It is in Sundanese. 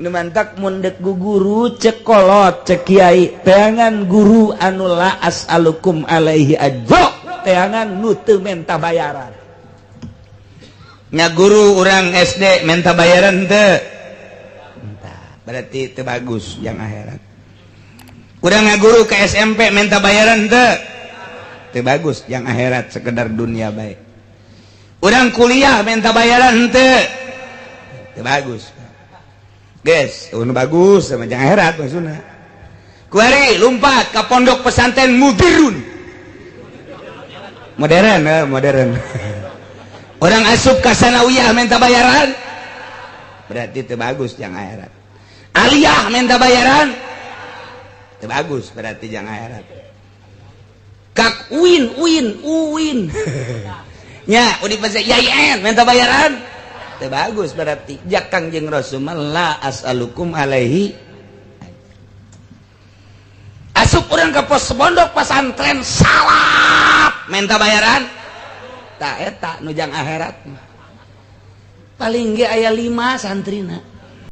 mantak mundek guru cekolot cek kiai teangan guru anu la as'alukum alaihi ajro teangan nu teu menta bayaran nya guru urang SD menta bayaran teu berarti teu bagus yang akhirat urang ngaguru ke SMP menta bayaran teu bagus yang akhirat sekedar dunia baik urang kuliah menta bayaran teu bagus guys, bagus sama yang akhirat maksudnya. Kuari lompat ke pondok pesantren Mudirun. Modern. Orang asup ke sanawiyah minta bayaran. Berarti itu bagus yang akhirat. Aliyah minta bayaran. Itu bagus berarti yang akhirat. Kak Uin. Nya, Universitas YIN minta bayaran. Bagus berarti jak Kangjeng Rasulullah la as'alukum alaihi asup urang ke pos pondok pesantren salap minta bayaran tak eta nu jang akhirat paling ge aya 5 santrina